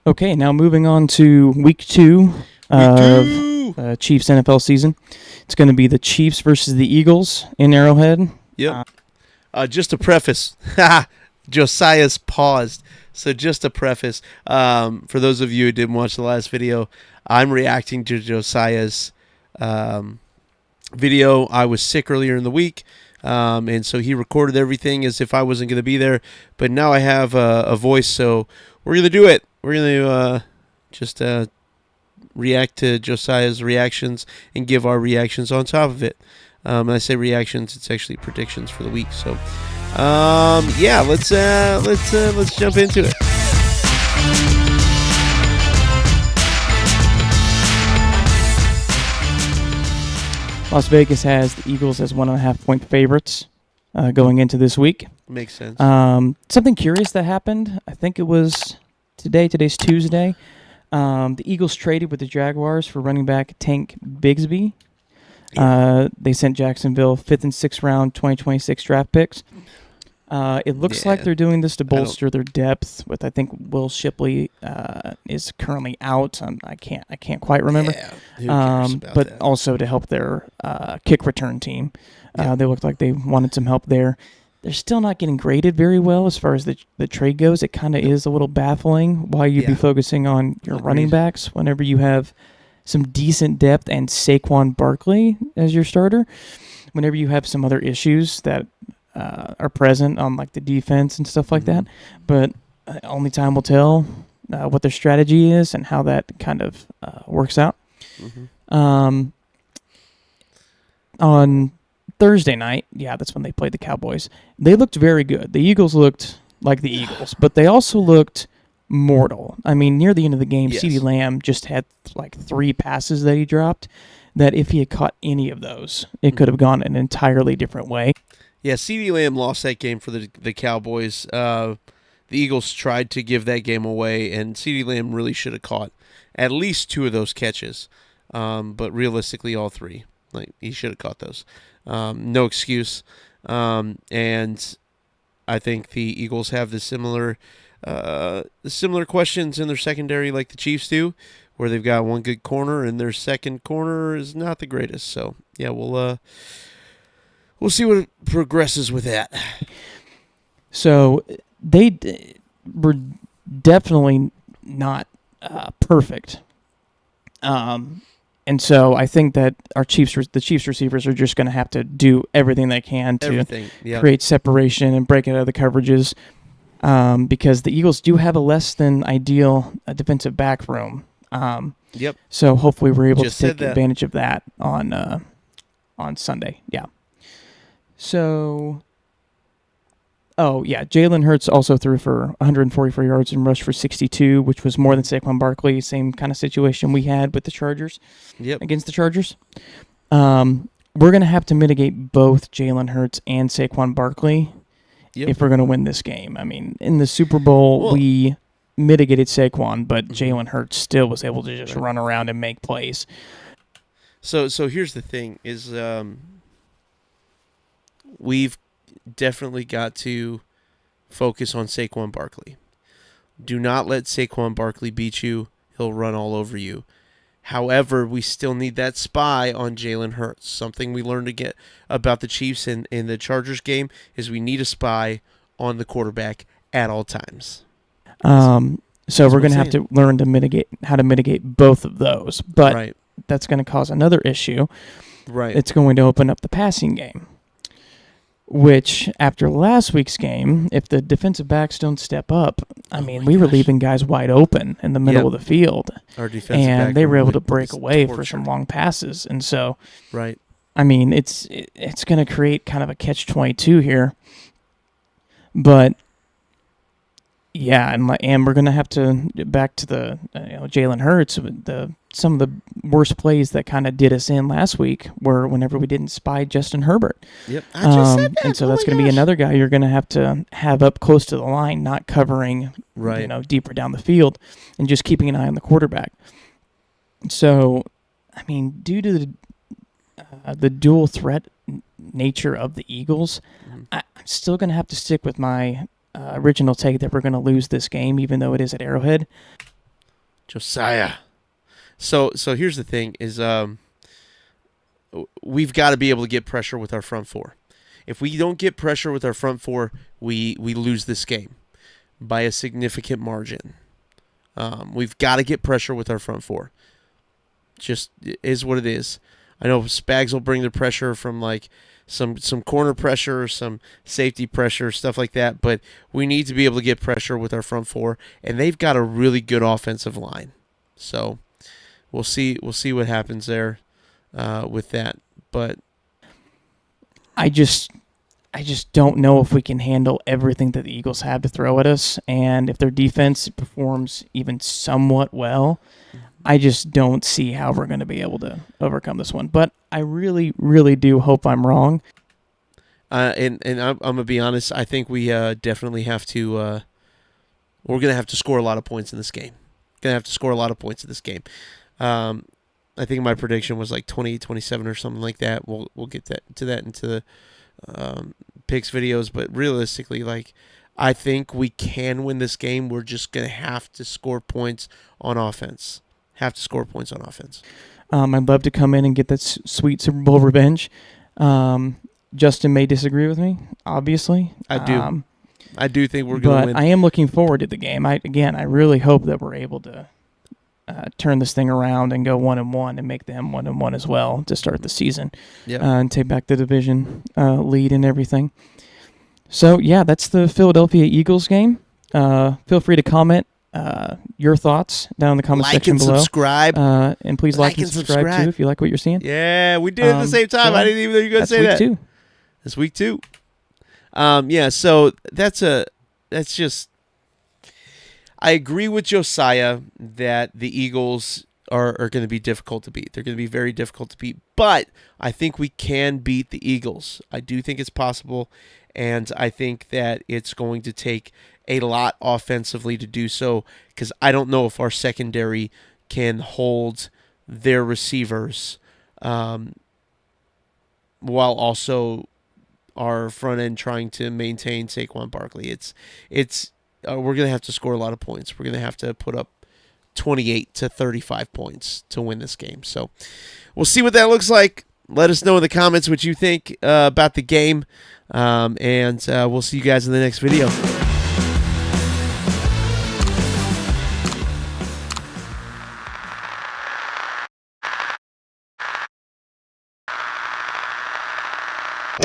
Okay, now moving on to week two of Chiefs NFL season. It's going to be the Chiefs versus the Eagles in Arrowhead. Yep. Just a preface. Josiah's paused. So just a preface. For those of you who didn't watch the last video, I'm reacting to Josiah's video. I was sick earlier in the week, and so he recorded everything as if I wasn't going to be there. But now I have a voice, so we're going to do it. We're going to just react to Josiah's reactions and give our reactions on top of it. And I say reactions, it's actually predictions for the week. So, yeah, let's jump into it. Las Vegas has the Eagles as 1.5-point favorites going into this week. Makes sense. Something curious that happened. I think it was today. Today's Tuesday. The Eagles traded with the Jaguars for running back Tank Bigsby. They sent Jacksonville 5th and 6th round 2026 draft picks. It looks like they're doing this to bolster their depth. With I think Will Shipley is currently out. I can't quite remember. Yeah, who cares about but that? also to help their kick return team. They looked like they wanted some help there. They're still not getting graded very well as far as the trade goes. It kind of is a little baffling why you'd be focusing on your running backs whenever you have some decent depth and Saquon Barkley as your starter. Whenever you have some other issues that are present on like the defense and stuff like that. But only time will tell what their strategy is and how that kind of works out. On Thursday night, that's when they played the Cowboys. They looked very good. The Eagles looked like the Eagles, but they also looked mortal. I mean, near the end of the game, CeeDee Lamb just had like 3 passes that he dropped that if he had caught any of those, it could have gone an entirely different way. Yeah, CeeDee Lamb lost that game for the Cowboys. The Eagles tried to give that game away, and CeeDee Lamb really should have caught at least 2 of those catches. But realistically, all 3. Like, he should have caught those. No excuse. And I think the Eagles have the similar questions in their secondary like the Chiefs do, where they've got one good corner and their second corner is not the greatest. So, yeah, we'll see what progresses with that. So they were definitely not perfect. And so I think that the Chiefs receivers are just going to have to do everything they can to create separation and break out of the coverages because the Eagles do have a less than ideal defensive back room. So hopefully we're able to take advantage of that on Sunday. Yeah. So, Jalen Hurts also threw for 144 yards and rushed for 62, which was more than Saquon Barkley. Same kind of situation we had with the Chargers against the Chargers. We're going to have to mitigate both Jalen Hurts and Saquon Barkley if we're going to win this game. I mean, in the Super Bowl, we mitigated Saquon, but Jalen Hurts still was able to just run around and make plays. So here's the thing is we've definitely got to focus on Saquon Barkley. Do not let Saquon Barkley beat you. He'll run all over you. However, we still need that spy on Jalen Hurts. Something we learned to get about the Chiefs in the Chargers game is we need a spy on the quarterback at all times. So we're going to have to learn to how to mitigate both of those. But that's going to cause another issue. Right. It's going to open up the passing game. Which, after last week's game, if the defensive backs don't step up, we were leaving guys wide open in the middle of the field. Our defensive back they were able to break away for some long passes. And so, it's going to create kind of a catch-22 here. But, and we're going to have to back to the Jalen Hurts. Some of the worst plays that kind of did us in last week were whenever we didn't spy Justin Herbert. Yep, I just said that. And so that's going to be another guy you're going to have up close to the line, not covering, deeper down the field, and just keeping an eye on the quarterback. So, due to the dual threat nature of the Eagles, I'm still going to have to stick with my original take that we're going to lose this game, even though it is at Arrowhead. Josiah. So here's the thing: is we've got to be able to get pressure with our front four. If we don't get pressure with our front four, we lose this game by a significant margin. We've got to get pressure with our front four. Just is what it is. I know Spags will bring the pressure from like some corner pressure, some safety pressure, stuff like that, but we need to be able to get pressure with our front four, and they've got a really good offensive line. So we'll see what happens there with that. But I just don't know if we can handle everything that the Eagles have to throw at us, and if their defense performs even somewhat well, I just don't see how we're going to be able to overcome this one. But I really, really do hope I'm wrong. And I'm going to be honest, I think we definitely have to we're going to have to score a lot of points in this game. Going to have to score a lot of points in this game. I think my prediction was like 28-27 or something like that. We'll get into the picks videos, but realistically, like, I think we can win this game. We're just going to have to score points on offense. I'd love to come in and get that sweet Super Bowl revenge. Justin may disagree with me, obviously. I do. I do think we're going to win. But I am looking forward to the game. I really hope that we're able to turn this thing around and go 1-1 and make them 1-1 as well to start the season. Yep. And take back the division lead and everything. So, yeah, that's the Philadelphia Eagles game. Feel free to comment your thoughts down in the comment section below. Subscribe. And please like and subscribe too if you like what you're seeing. Yeah, we did it at the same time. So I didn't even know you were going to say that. That's week 2. Yeah, so that's just... I agree with Josiah that the Eagles are going to be difficult to beat. They're going to be very difficult to beat. But I think we can beat the Eagles. I do think it's possible, and I think that it's going to take a lot offensively to do so, because I don't know if our secondary can hold their receivers while also our front end trying to maintain Saquon Barkley. It's we're going to have to score a lot of points. We're going to have to put up 28 to 35 points to win this game. So we'll see what that looks like. Let us know in the comments what you think about the game, and we'll see you guys in the next video.